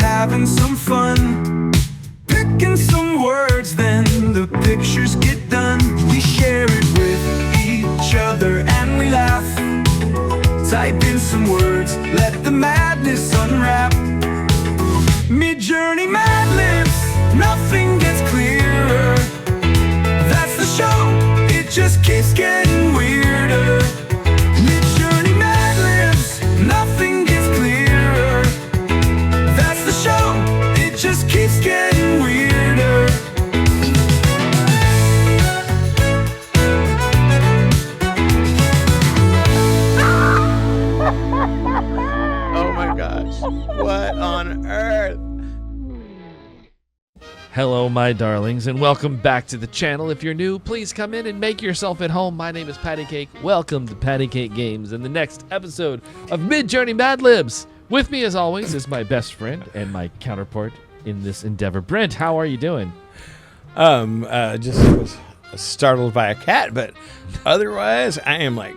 having some fun, picking some words, then the pictures get done. We share it with each other and we laugh. Type in some words, let the madness unwrap. Midjourney Madlibs, nothing gets clearer. That's the show, it just keeps getting weirder. Midjourney Madlibs, nothing gets clearer. That's the show, it just keeps getting weirder. Oh my gosh, what on earth? Hello, my darlings, and welcome back to the channel. If you're new, please come in and make yourself at home. My name is Paddycake. Welcome to Paddycake Games and the next episode of Midjourney Madlibs. With me, as always, is my best friend and my counterpart in this endeavor. Brent, how are you doing? Just was startled by a cat, but otherwise I am like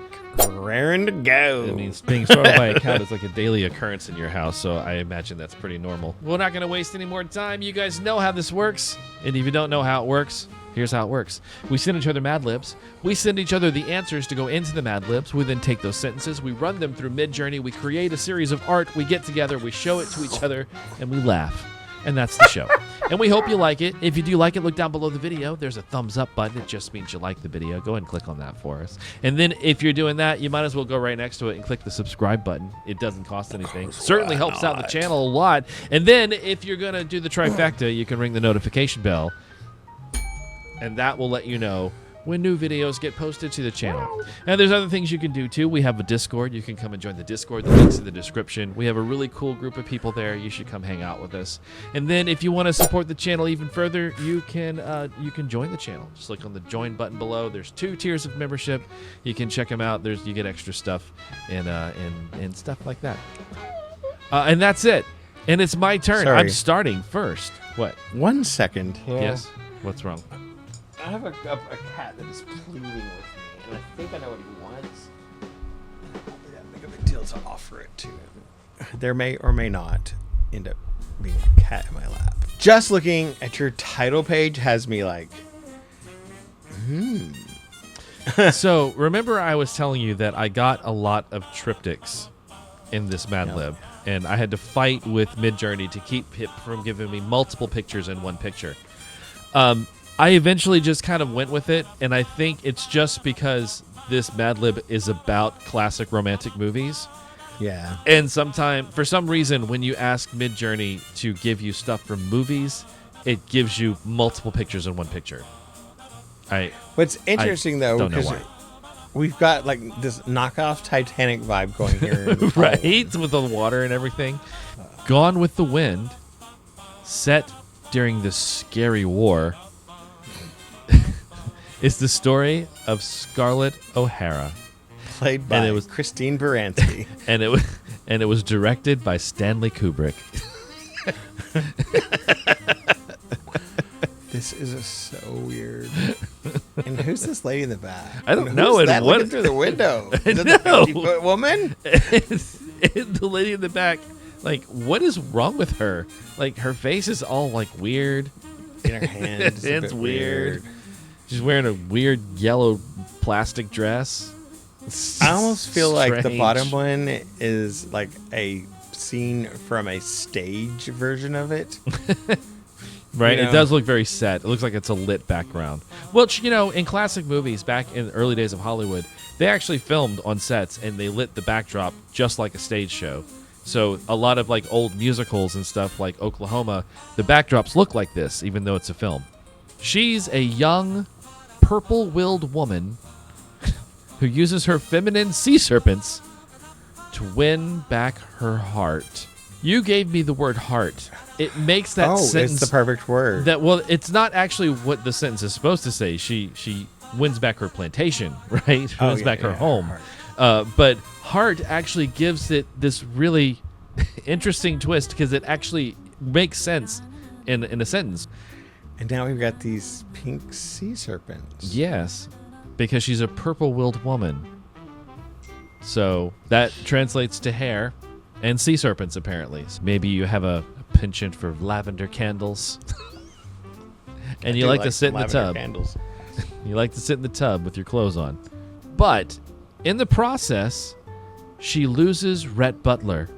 raring to go. It means being startled by a cat is like a daily occurrence in your house, so I imagine that's pretty normal. We're not going to waste any more time. You guys know how this works, and if you don't know how it works, here's how it works. We send each other Madlibs. We send each other the answers to go into the Madlibs. We then take those sentences, we run them through Midjourney, we create a series of art, we get together, we show it to each other, and we laugh. And that's the show. And we hope you like it. If you do like it, look down below the video. There's a thumbs up button. It just means you like the video. Go ahead and click on that for us. And then if you're doing that, you might as well go right next to it and click the subscribe button. It doesn't cost anything. Certainly helps out the channel a lot. And then if you're going to do the trifecta, you can ring the notification bell. And that will let you know when new videos get posted to the channel. And there's other things you can do too. We have a Discord. You can come and join the Discord. The link's in the description. We have a really cool group of people there. You should come hang out with us. And then if you want to support the channel even further, you can join the channel. Just click on the join button below. There's 2 tiers of membership. You can check them out. You get extra stuff and stuff like that. And that's it. And it's my turn. Sorry. I'm starting first. What? 1 second. Yes? What's wrong? I have a cat that is pleading with me, and I think I know what he wants. I'll make a big deal to offer it to him. There may or may not end up being a cat in my lap. Just looking at your title page has me like, So remember I was telling you that I got a lot of triptychs in this Madlib, and I had to fight with Midjourney to keep it from giving me multiple pictures in one picture. I eventually just kind of went with it, and I think it's just because this Madlib is about classic romantic movies. yeah. And for some reason, when you ask Midjourney to give you stuff from movies, it gives you multiple pictures in one picture. What's interesting though, don't know because why. we've got like this knockoff Titanic vibe going here. Right? With the water and everything. Gone with the Wind, set during the scary war, is the story of Scarlett O'Hara, Played by Christine Baranski. and it was directed by Stanley Kubrick. This is so weird. And who's this lady in the back? I don't And know. Who's And that what- looking through the window? Is it know. the 50-foot woman? And the lady in the back, like, what is wrong with her? Like, her face is all like weird. In her hand. It's a It's bit weird. She's wearing a weird yellow plastic dress. I almost feel like the Strange. bottom one is like a scene from a stage version of it. Right, You know? It does look very set. It looks like it's a lit background. Well, in classic movies back in the early days of Hollywood, they actually filmed on sets and they lit the backdrop just like a stage show. So a lot of like old musicals and stuff like Oklahoma, the backdrops look like this, even though it's a film. She's a young, purple-willed woman who uses her feminine sea serpents to win back her heart. You gave me the word heart. It makes that sentence... it's the perfect word. It's not actually what the sentence is supposed to say. She wins back her plantation, right? Wins back her home. But heart actually gives it this really interesting twist because it actually makes sense in a sentence. And now we've got these pink sea serpents. Yes, because she's a purple-willed woman. So that translates to hair and sea serpents, apparently. So maybe you have a penchant for lavender candles. And I you do like to sit in the lavender tub. Candles. You like to sit in the tub with your clothes on. But in the process, she loses Rhett Butler,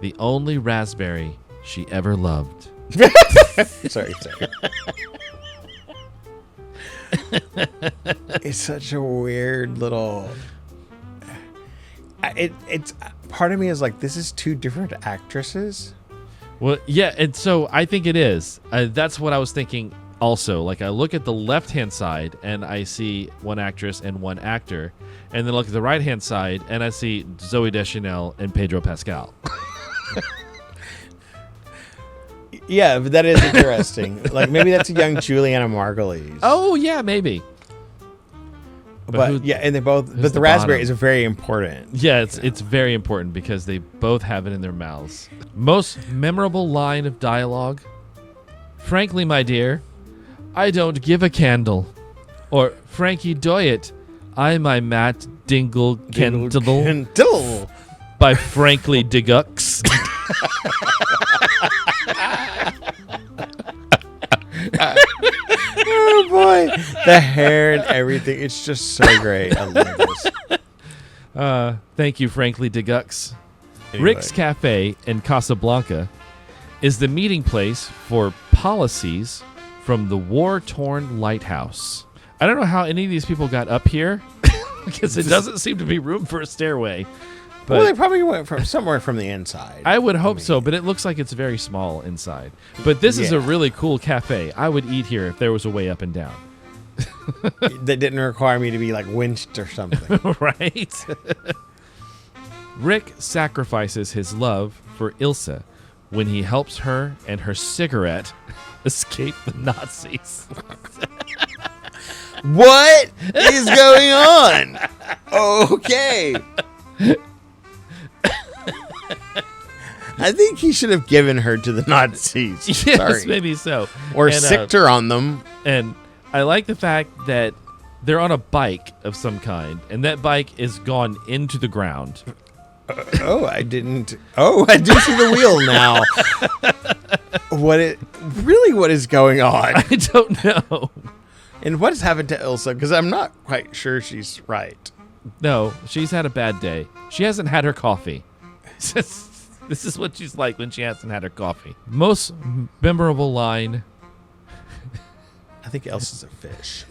the only raspberry she ever loved. Sorry. It's such a weird little. It's part of me is like, this is two different actresses. Well, yeah, and so I think it is. That's what I was thinking also. Like, I look at the left-hand side, and I see one actress and one actor. And then look at the right-hand side, and I see Zooey Deschanel and Pedro Pascal. Yeah, but that is interesting. Like, maybe that's a young Juliana Margulies. Oh, yeah, maybe. But yeah, and they both. But the raspberry is very important. Yeah, it's very important because they both have it in their mouths. Most memorable line of dialogue. Frankly, my dear, I don't give a candle. Or Frankie Doyet, I my Matt Dingle Kendall by Frankly Digux. Oh boy, the hair and everything. It's just so great. I love this. Thank you, Frankly Digux. Anyway. Rick's Cafe in Casablanca is the meeting place for policies from the war-torn lighthouse. I don't know how any of these people got up here because it doesn't seem to be room for a stairway. But Well, they probably went from somewhere from the inside. I would hope so, but it looks like it's very small inside. But this is a Yeah. really cool cafe. I would eat here if there was a way up and down. That didn't require me to be like winched or something. Right? Rick sacrifices his love for Ilsa when he helps her and her cigarette escape the Nazis. What is going on? Okay. I think he should have given her to the Nazis. Yes, Sorry. maybe so. Or And, sicked her on them. And I like the fact that they're on a bike of some kind, and that bike is gone into the ground. I didn't. Oh, I do see the wheel now. What is going on? I don't know. And what has happened to Ilsa? Because I'm not quite sure she's right. No, she's had a bad day. She hasn't had her coffee. This is what she's like when she hasn't had her coffee. Most memorable line. I think Elsa's a fish.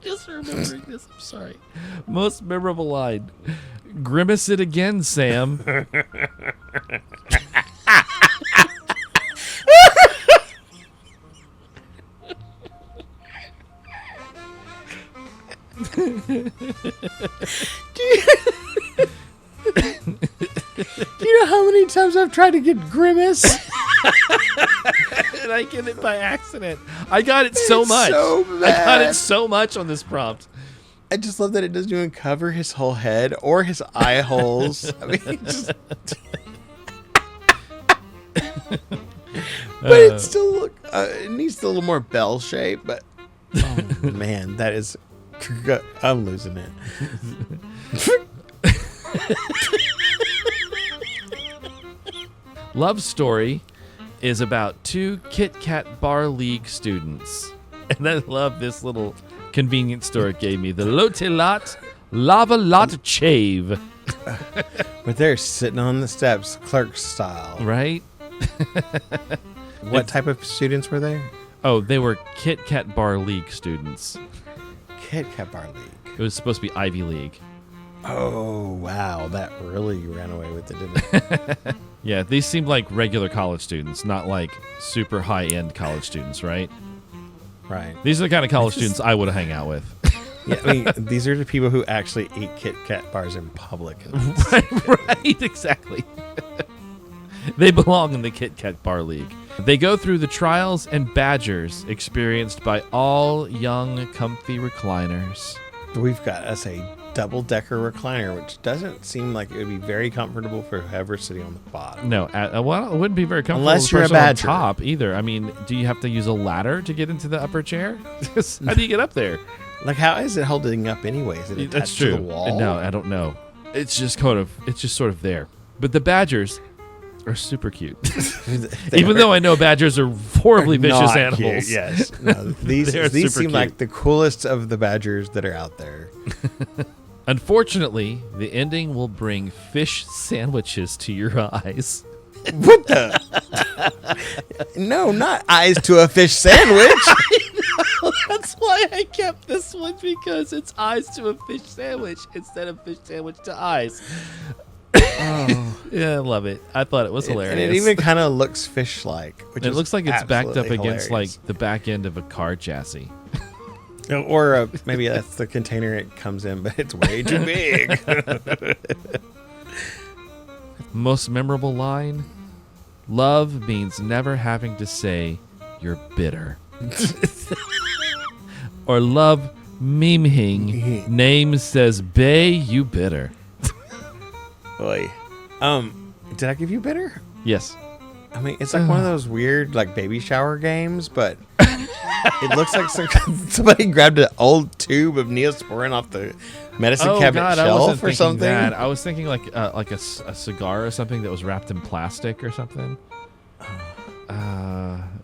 Just remembering this. I'm sorry. Most memorable line. Grimace it again, Sam. Do you know how many times I've tried to get grimace? And I get it by accident. I got it so It's much. so I got it bad. so much on this prompt. I just love that it doesn't even cover his whole head or his eye holes. I mean, it just. But it still it needs a little more bell shape. But oh man, that is. I'm losing it. Love Story is about two Kit Kat Bar League students. And I love this little convenience store it gave me. The Lotelot Lava Lot Chave. But they're sitting on the steps, clerk style. Right? What type of students were they? Oh, they were Kit Kat Bar League students. Kit Kat Bar League. It was supposed to be Ivy League. Oh, wow. That really ran away with it, didn't it? Yeah, these seemed like regular college students, not like super high-end college students, right? Right. These are the kind of college It's just- students I would hang out with. Yeah, I mean, these are the people who actually eat Kit Kat bars in public. Right, exactly. They belong in the Kit Kat Bar League. They go through the trials and badgers experienced by all young, comfy recliners. We've got us a double-decker recliner, which doesn't seem like it would be very comfortable for whoever's sitting on the bottom. No, well, it wouldn't be very comfortable Unless for the you're a person on badger. top either. I mean, do you have to use a ladder to get into the upper chair? How do you get up there? Like, how is it holding up anyway? Is it attached That's true. to the wall? No, I don't know. It's just sort of there. But the badgers are super cute. They Even are though I know badgers are horribly vicious not animals. cute, yes. No, these They are super seem cute. like the coolest of the badgers that are out there. Unfortunately, the ending will bring fish sandwiches to your eyes. What the? No, not eyes to a fish sandwich. That's why I kept this one, because it's eyes to a fish sandwich instead of fish sandwich to eyes. Oh. Yeah, I love it. I thought it was hilarious. And it even kind of looks fish-like. Which it is looks like it's backed up absolutely against hilarious. like the back end of a car chassis. Or maybe that's the container it comes in, but it's way too big. Most memorable line: love means never having to say you're bitter. Or love memeing name says bay you bitter. Boy. Did I give you bitter? Yes. I mean, it's like one of those weird like baby shower games, but it looks like somebody grabbed an old tube of Neosporin off the medicine cabinet I wasn't shelf or thinking something. that. I was thinking like a cigar or something that was wrapped in plastic or something.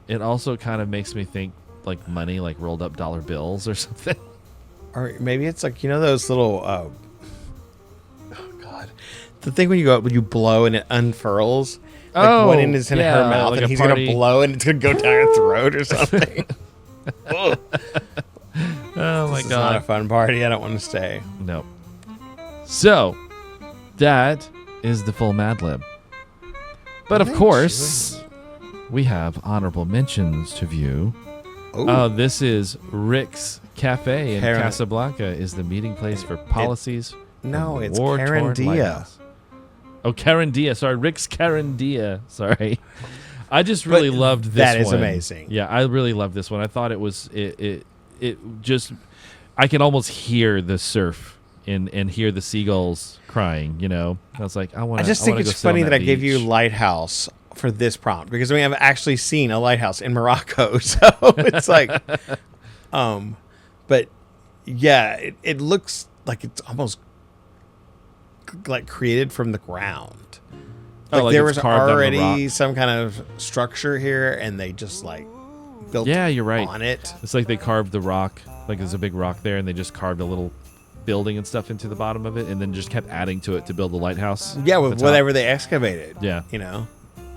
It also kind of makes me think like money, like rolled up dollar bills or something. Or maybe it's like, you know, those little oh god, the thing when you blow and it unfurls. Like one end is in her mouth like and a he's party. gonna blow and it's gonna go down her throat or something. Oh Oh my This is not a god. fun party. I don't want to stay. Nope. So that is the full Madlib. But of Thank course, we have honorable mentions to view. Oh, This is Rick's Cafe in Karen- Casablanca is the meeting place for policies. no, of it's war-torn Carandia. lighthouse. Oh, Carandia. Sorry, Rick's Carandia. Sorry. I just really loved this that is one. amazing. Yeah, I really loved this one. I thought it was it just I can almost hear the surf and hear the seagulls crying, you know. I was like, I just think it's funny that I gave you lighthouse for this prompt because we have actually seen a lighthouse in Morocco. So it's like, but yeah, it looks like it's almost like created from the ground. Like there it's was carved out of the already rock. some kind of structure here, and they just like built Yeah, you're right. on it. It's like they carved the rock, like there's a big rock there, and they just carved a little building and stuff into the bottom of it, and then just kept adding to it to build the lighthouse. Yeah, at with the top. whatever they excavated. Yeah. You know.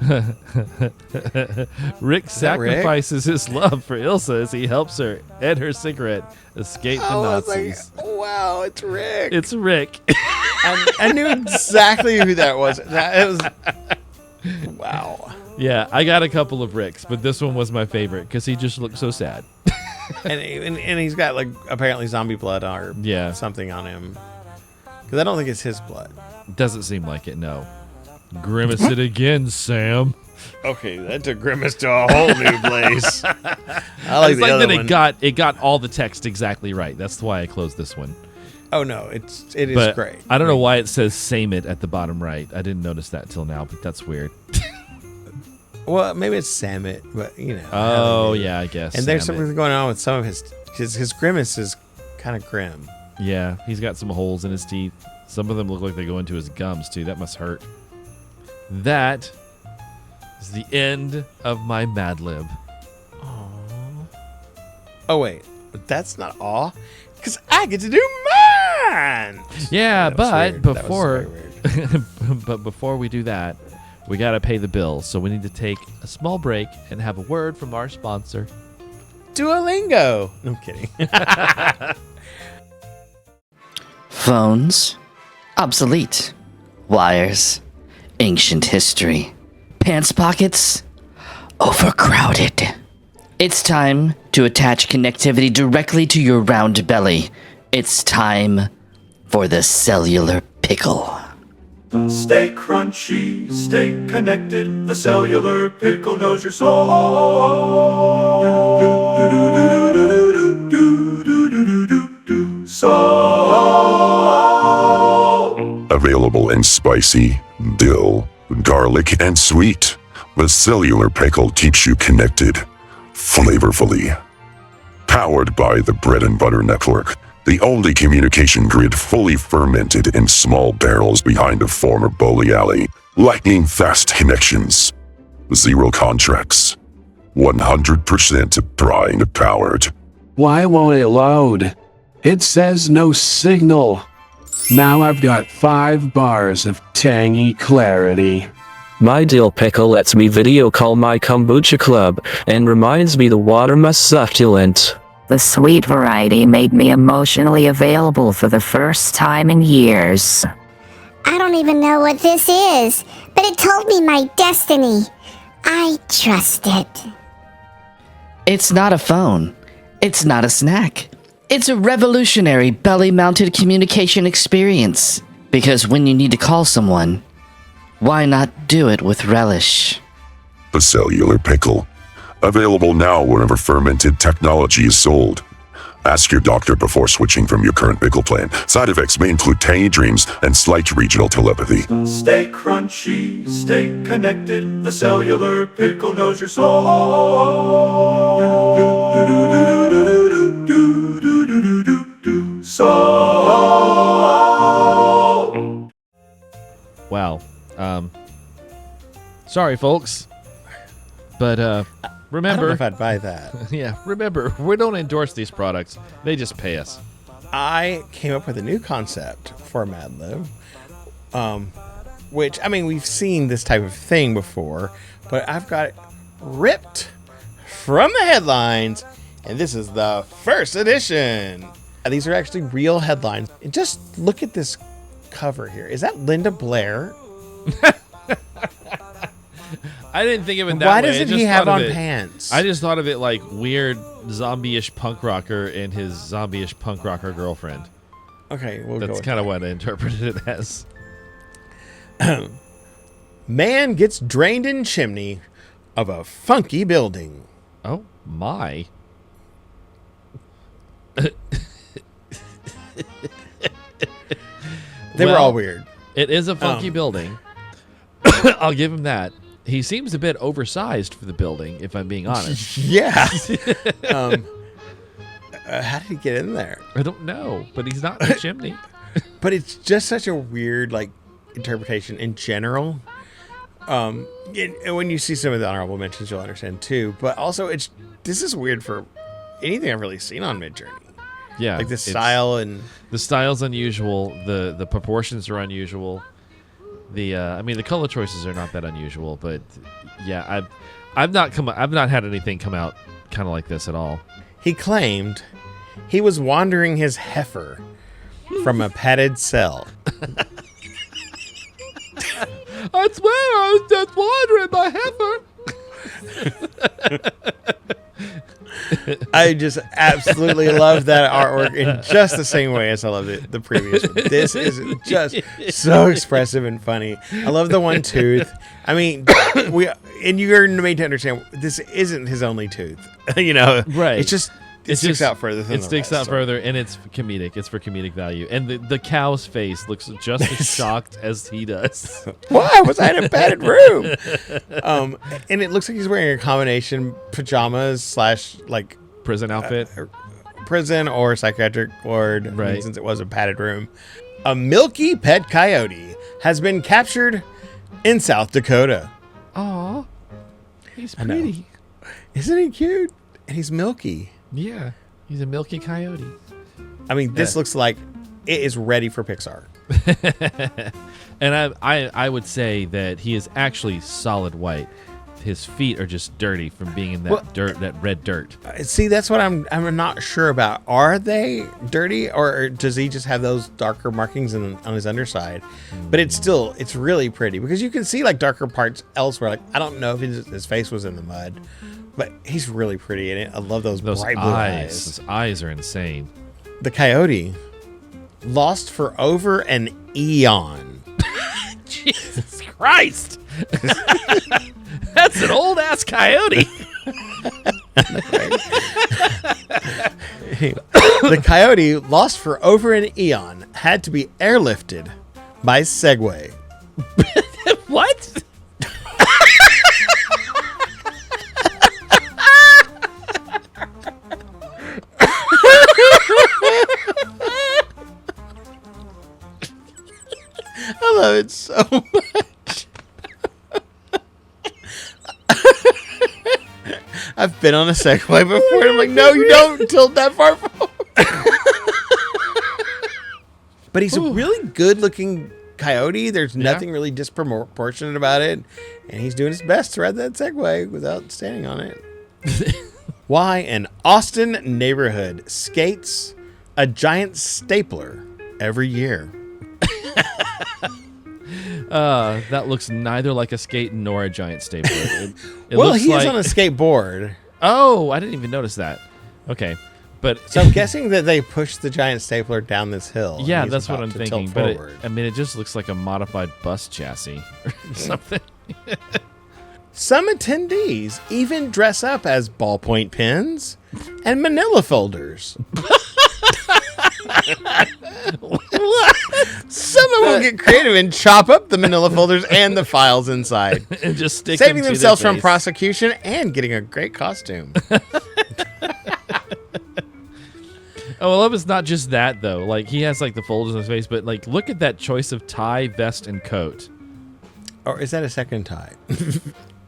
Rick that Rick? sacrifices his love for Ilsa as he helps her and her cigarette escape the I was like, Nazis. wow, it's Rick. It's Rick. I knew exactly who that was. It was wow. Yeah, I got a couple of Ricks, but this one was my favorite because he just looked so sad. And he's got like apparently zombie blood or Yeah. something on him. Because I don't think it's his blood. Doesn't seem like it, no. Grimace it again, Sam. Okay, that took Grimace to a whole new place. I like It's the like other that one. it got all the text exactly right. That's why I closed this one. Oh no, it is But great. I don't know why it says same it at the bottom right. I didn't notice that till now, but that's weird. Well, maybe it's Samet, but you know. Oh yeah, I guess. And there's Sam it. something going on with some of his Grimace is kind of grim. Yeah, he's got some holes in his teeth. Some of them look like they go into his gums too. That must hurt. That is the end of my Madlib. Oh wait, but that's not all, because I get to do mine. Yeah, That was but weird. That was before very weird. but before we do that, we got to pay the bills. So we need to take a small break and have a word from our sponsor. Duolingo. No, I'm kidding. Phones, obsolete. Wires, ancient history. Pants pockets, overcrowded. It's time to attach connectivity directly to your round belly. It's time for the cellular pickle. Stay crunchy, stay connected. The cellular pickle knows your soul. Available in spicy, dill, garlic, and sweet. The cellular pickle keeps you connected, flavorfully. Powered by the Bread and Butter Network, the only communication grid fully fermented in small barrels behind a former bowling alley. lightning fast connections, 0 contracts, 100% brine powered. Why won't it load? It says no signal. Now I've got 5 bars of tangy clarity. My dill pickle lets me video call my kombucha club and reminds me the water must succulent. The sweet variety made me emotionally available for the first time in years. I don't even know what this is, but it told me my destiny. I trust it. It's not a phone. It's not a snack. It's a revolutionary belly-mounted communication experience. Because when you need to call someone, why not do it with relish? The cellular pickle. Available now wherever fermented technology is sold. Ask your doctor before switching from your current pickle plan. Side effects may include tangy dreams and slight regional telepathy. Stay crunchy, stay connected. The cellular pickle knows your soul. Soul. Wow. Sorry, folks. But I remember, don't know if I'd buy that. yeah, remember, we don't endorse these products. They just pay us. I came up with a new concept for Madlib, which, I mean, we've seen this type of thing before, but I've got it ripped from the headlines, and this is the first edition. These are actually real headlines. And just look at this cover here. Is that Linda Blair? I didn't think of it that Why way. doesn't he have on pants? I just thought of it like weird zombie-ish punk rocker and his zombie-ish punk rocker girlfriend. Okay, we'll go That's with kind of what I interpreted it as. Man gets drained in chimney of a funky building. Oh, my. They were all weird. It is a funky building. I'll give him that. He seems a bit oversized for the building, if I'm being honest. Yeah. How did he get in there? I don't know, but he's not in the chimney. But it's just such a weird, like, interpretation in general. And when you see some of the honorable mentions, you'll understand too. But also, this is weird for anything I've really seen on Midjourney. Yeah, Like the style and the style's unusual. The proportions are unusual. I mean, the color choices are not that unusual, but yeah, I've not had anything come out kind of like this at all. he claimed he was wandering his heifer from a padded cell. I swear I was just wandering my heifer. I just absolutely love that artwork in just the same way as I loved it the previous one. This is just so expressive and funny. I love the one tooth. I mean, you're made to understand this isn't his only tooth. You know, Right. It sticks out further than It sticks out further, and it's comedic. It's for comedic value. And the cow's face looks just as shocked as he does. Why was I in a padded room? And it looks like he's wearing a combination pajamas / like Prison outfit. prison or psychiatric ward. Right. Since it was a padded room. A milky pet coyote has been captured in South Dakota. Aw, he's I know. pretty. Isn't he cute? And he's milky. Yeah, he's a milky coyote. I mean, this looks like it is ready for Pixar. And I would say that he is actually solid white. His feet are just dirty from being in that that red dirt. See, that's what I'm not sure about. Are they dirty, or does he just have those darker markings on his underside? But it's really pretty because you can see like darker parts elsewhere. Like I don't know if his face was in the mud, but he's really pretty in it. I love those bright blue eyes. Those eyes are insane. The coyote lost for over an eon. Jesus Christ! That's an old ass coyote. The coyote, lost for over an eon, had to be airlifted by Segway. What? I love it so much. I've been on a Segway before. And I'm like, no, you don't tilt that far forward. But he's a really good-looking coyote. There's nothing really disproportionate about it. And he's doing his best to ride that Segway without standing on it. Why an Austin neighborhood skates a giant stapler every year. That looks neither like a skate nor a giant stapler. It Well, looks he is like... on a skateboard. Oh, I didn't even notice that. Okay. But So I'm guessing that they pushed the giant stapler down this hill. and yeah, he's that's what about I'm to thinking. tilt But it, forward. I mean, it just looks like a modified bus chassis or something. Some attendees even dress up as ballpoint pens and manila folders. Some of them get creative and chop up the manila folders and the files inside, And just stick saving them to their themselves from face. prosecution and getting a great costume. Oh, I love it's not just that though. Like he has like the folders on his face, but like look at that choice of tie, vest, and coat. Or is that a second tie? Is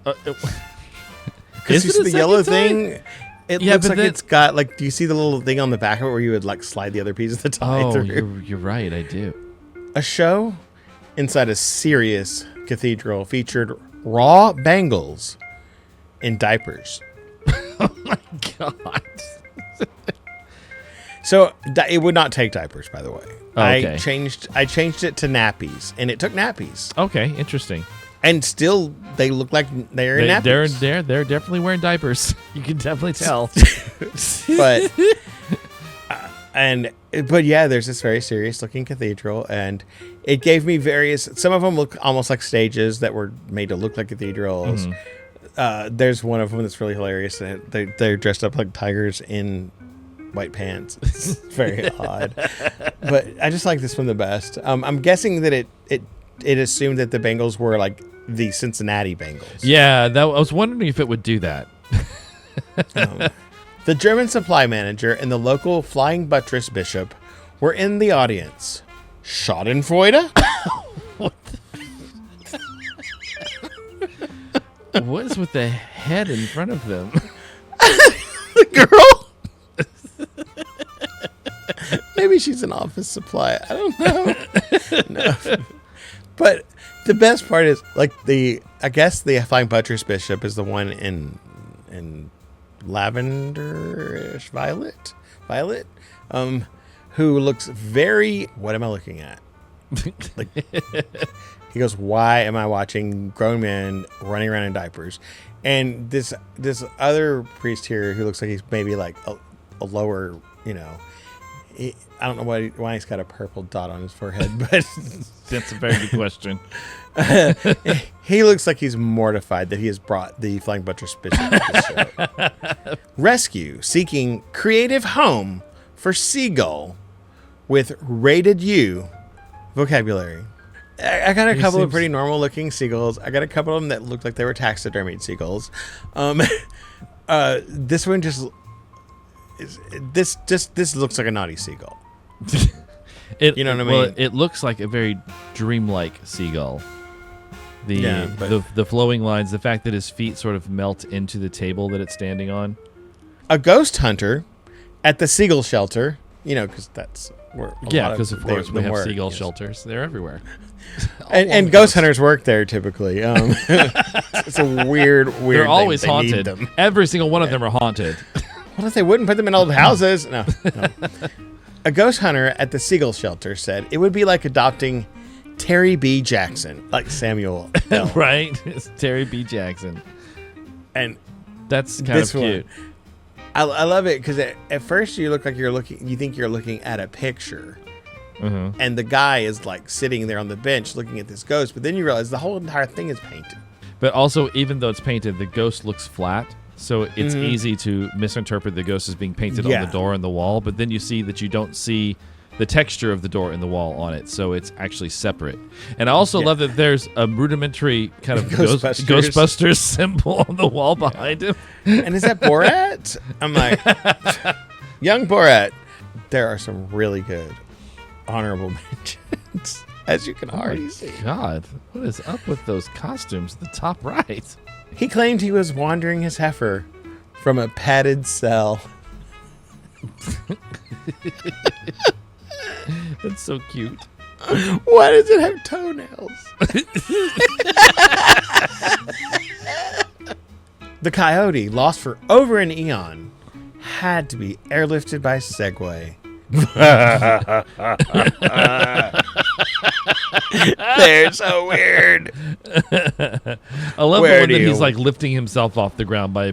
Because you it see a the yellow second tie? thing? It Yeah, looks but like then- it's got, like, do you see the little thing on the back of it where you would, like, slide the other piece of the tie Oh, through? you're right. I do. A show inside a serious cathedral featured raw bangles in diapers. God. So it would not take diapers, by the way. Oh, okay. I changed it to nappies, and it took nappies. Okay, interesting. And still, they look like they're in nappies. They're definitely wearing diapers. You can definitely tell. But but yeah, there's this very serious looking cathedral, and it gave me various. Some of them look almost like stages that were made to look like cathedrals. There's one of them that's really hilarious. They're dressed up like tigers in white pants. It's very odd, but I just like this one the best. I'm guessing that it assumed that the Bengals were like the Cincinnati Bengals. Yeah, I was wondering if it would do that. The German supply manager and the local Flying Buttress bishop were in the audience. Schadenfreude? What is with the head in front of them? Girl? Maybe she's an office supply. I don't know. No. But the best part is, like, I guess the Flying Buttress bishop is the one in lavenderish violet, who looks very, what am I looking at? Like, he goes, why am I watching grown men running around in diapers? And this other priest here who looks like he's maybe like a lower, I don't know why he's got a purple dot on his forehead, but That's a very good question. he looks like he's mortified that he has brought the Flying Buttress bishop to the show. Rescue seeking creative home for seagull with rated U vocabulary. I got a couple of pretty normal looking seagulls. I got a couple of them that looked like they were taxidermied seagulls. This one this looks like a naughty seagull. You know what I mean? Well, it looks like a very dreamlike seagull. The flowing lines, the fact that his feet sort of melt into the table that it's standing on. A ghost hunter at the seagull shelter, because that's where Because of course we have work, seagull yes. shelters. They're everywhere. And ghost hunters work there typically. It's a weird They're always thing. They need haunted. them. Every single one of them are haunted. What if they wouldn't put them in old houses? No. A ghost hunter at the seagull shelter said it would be like adopting Terry B. Jackson, like Samuel L. Right? It's Terry B. Jackson. And That's kind of this cute. one, I love it because at first you think you're looking at a picture, and the guy is like sitting there on the bench looking at this ghost, but then you realize the whole entire thing is painted. But also, even though it's painted, the ghost looks flat. So it's easy to misinterpret the ghost as being painted on the door and the wall. But then you see that you don't see the texture of the door and the wall on it. So it's actually separate. And I also love that there's a rudimentary kind of Ghostbusters symbol on the wall behind him. And is that Borat? I'm like, young Borat. There are some really good honorable mentions, as you can already see. God, what is up with those costumes at the top right? He claimed he was wandering his heifer from a padded cell. That's so cute. Why does it have toenails? The coyote, lost for over an eon, had to be airlifted by Segway. They're so weird. I love Where the one do that you- he's like lifting himself off the ground by.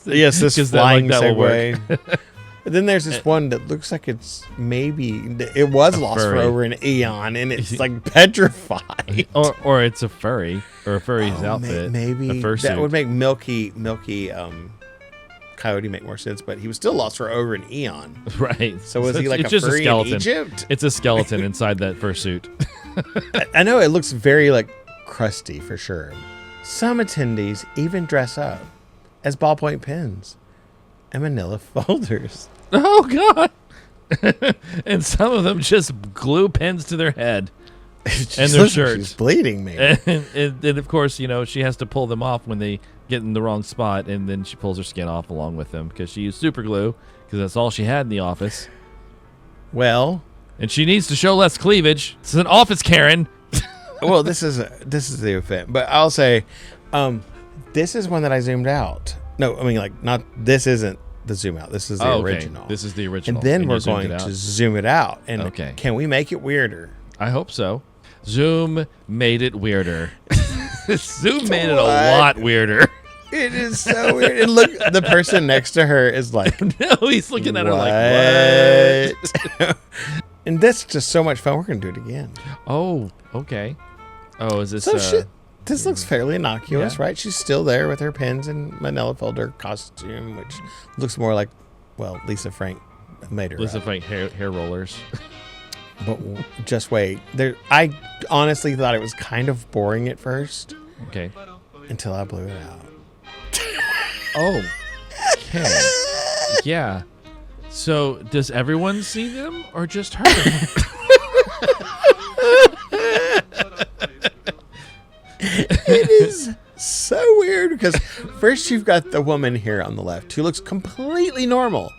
Yes, this 'Cause flying that will work. Segway. And then there's this one that looks like it's maybe it was lost for furry. over an eon, and it's like petrified. or it's a furry or a furry's Oh, outfit. maybe a that fursuit. would make Milky Coyote make more sense, but he was still lost for over an eon. Right. So was he it's- like it's a just furry a skeleton. in Egypt? It's a skeleton inside that fursuit. I know it looks very like crusty for sure. Some attendees even dress up as ballpoint pens and manila folders. Oh God! And some of them just glue pens to their head and their shirts. She's bleeding, maybe. And of course, you know, she has to pull them off when they get in the wrong spot, and then she pulls her skin off along with them because she used super glue because that's all she had in the office. Well, And she needs to show less cleavage. It's an office, Karen. well, this is the event, but I'll say, this is one that I zoomed out. No, I mean like not. This isn't the zoom out. This is the original. This is the original. And then you we're zoomed going it out. to zoom it out. And Okay. can we make it weirder? I hope so. Zoom made it weirder. Zoom made it a What? lot weirder. It is so weird. And look, the person next to her is like, No, he's looking at her like, what? And that's just so much fun. We're going to do it again. Oh, okay. Oh, is this? So shit. This looks fairly innocuous, Yeah. right? She's still there with her pens and manila folder costume, which looks more like, well, Lisa Frank made her Lisa up. Frank hair rollers. But just wait. I honestly thought it was kind of boring at first Okay. until I blew it out. Oh. Okay. Yeah. So does everyone see them or just her? It is so weird because first you've got the woman here on the left who looks completely normal.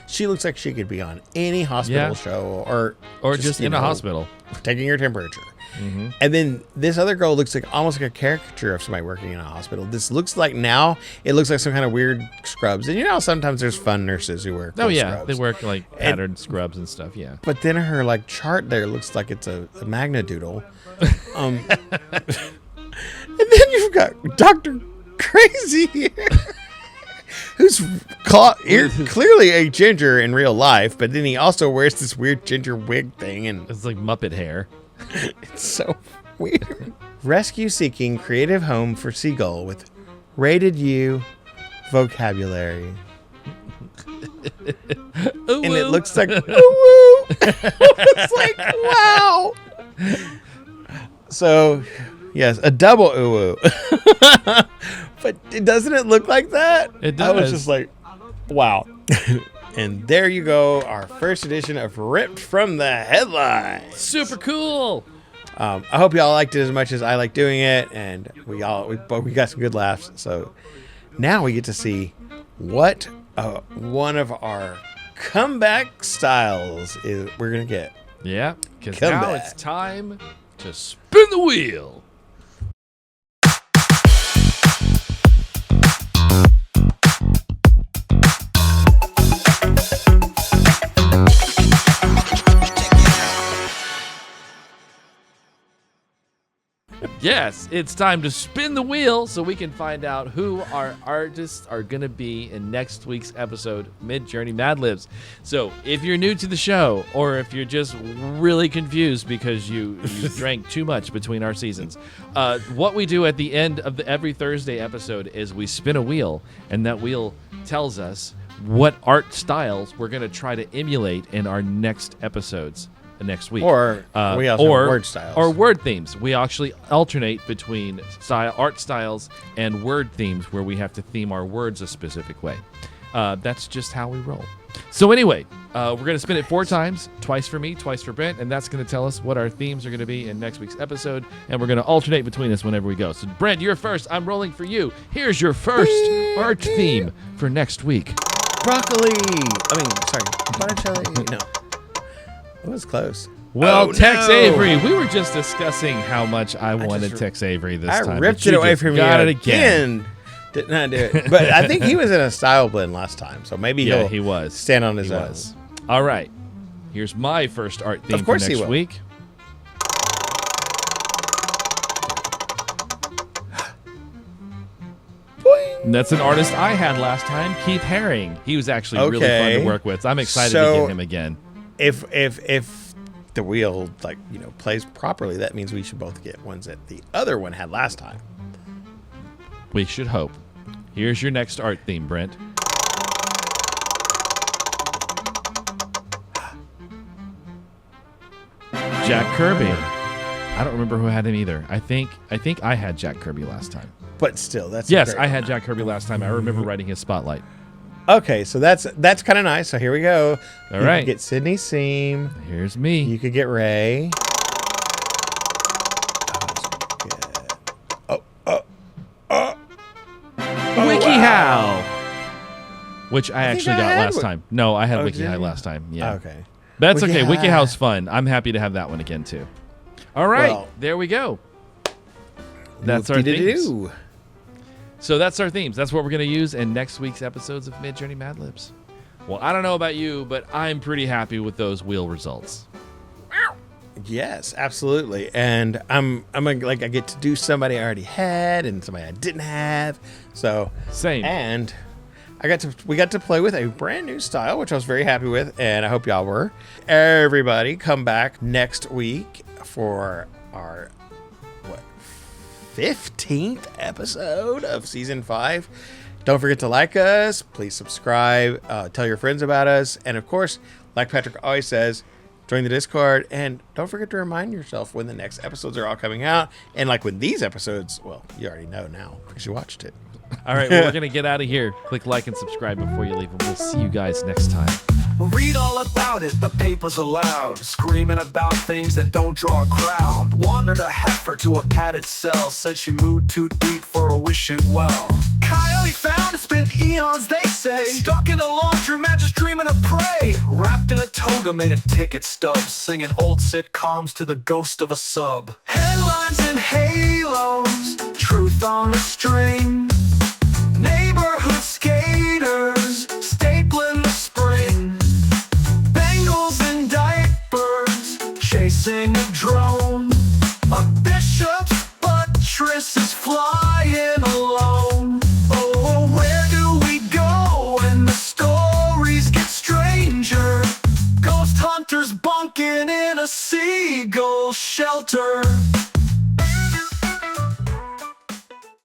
She looks like she could be on any hospital Yeah. show Or just you in a know, hospital? taking your temperature. Mm-hmm. And then this other girl looks like almost like a caricature of somebody working in a hospital. This looks like now it looks like some kind of weird scrubs. And you know how sometimes there's fun nurses who wear Oh cool yeah, scrubs. they work like patterned scrubs and stuff. Yeah. But then her like chart there looks like it's a magna doodle. And then you've got Dr. Crazy here, who's clearly a ginger in real life, but then he also wears this weird ginger wig thing, and It's like Muppet hair. it's so weird. Rescue-seeking creative home for seagull with rated U vocabulary. Ooh, And it woo. looks like, ooh, woo. It's like, wow. So, yes, a double ooh woo. But doesn't it look like that? It I was does. just like, wow. And there you go, our first edition of Ripped from the Headlines. Super cool. I hope y'all liked it as much as I like doing it, and we got some good laughs. So now we get to see what one of our comeback styles is. We're gonna get. Yeah, because Come now back. it's time to spin the wheel. Yes, it's time to spin the wheel so we can find out who our artists are going to be in next week's episode, Midjourney Madlibs. So if you're new to the show, or if you're just really confused because you drank too much between our seasons, what we do at the end of every Thursday episode is we spin a wheel, and that wheel tells us what art styles we're going to try to emulate in our next episodes. Next week, Or we also have word styles. or word themes. We actually alternate between art styles and word themes, where we have to theme our words a specific way. That's just how we roll. So anyway, we're going to spin it 4 times, twice for me, twice for Brent, and that's going to tell us what our themes are going to be in next week's episode, and we're going to alternate between us whenever we go. So Brent, you're first. I'm rolling for you. Here's your first art theme for next week. Broccoli. Botticelli. No. It was close. Well, Tex Avery, we were just discussing how much I wanted Tex Avery this time. I ripped it away from you. Got it again. Did not do it. But I think he was in a style blend last time, so maybe he was. Stand on his own. All right. Here's my first art theme of course for next week. And that's an artist I had last time, Keith Haring. He was actually really fun to work with. So I'm excited to get him again. If the wheel plays properly, that means we should both get ones that the other one had last time. We should hope. Here's your next art theme, Brent. Jack Kirby. I don't remember who had him either. I think I had Jack Kirby last time. But still, that's yes, I had Jack Kirby last time. I remember writing his spotlight. Okay, so that's kind of nice. So here we go. All right. You could get Sydney Seam. Here's me. You could get Ray. WikiHow, which I actually got last time. No, I had WikiHow last time. Yeah. Okay. That's okay. WikiHow's fun. I'm happy to have that one again too. All right, there we go. That's our themes. So that's our themes. That's what we're going to use in next week's episodes of Midjourney Madlibs. Well, I don't know about you, but I'm pretty happy with those wheel results. Yes, absolutely. And I'm like I get to do somebody I already had and somebody I didn't have. So same. And we got to play with a brand new style, which I was very happy with, and I hope y'all were. Everybody come back next week for our 15th episode of season 5. Don't forget to like us, please subscribe, tell your friends about us, and of course, like Patrick always says, join the Discord, and don't forget to remind yourself when the next episodes are all coming out, and like when these episodes, well, you already know now because you watched it. All right, well, we're going to get out of here. Click like and subscribe before you leave, and we'll see you guys next time. Read all about it, the papers are loud, screaming about things that don't draw a crowd. Wandered a heifer to a padded cell, said she moved too deep for a wishing well. Coyote found and spent eons, they say, stuck in a laundromat just dreaming of prey. Wrapped in a toga, made a ticket stub, singing old sitcoms to the ghost of a sub. Headlines and halos, truth on a string. Neighborhood skaters, stapling the spring. Bengals in diapers, chasing a drone. A bishop's buttress is flying alone. Oh, where do we go when the stories get stranger? Ghost hunters bunking in a seagull shelter.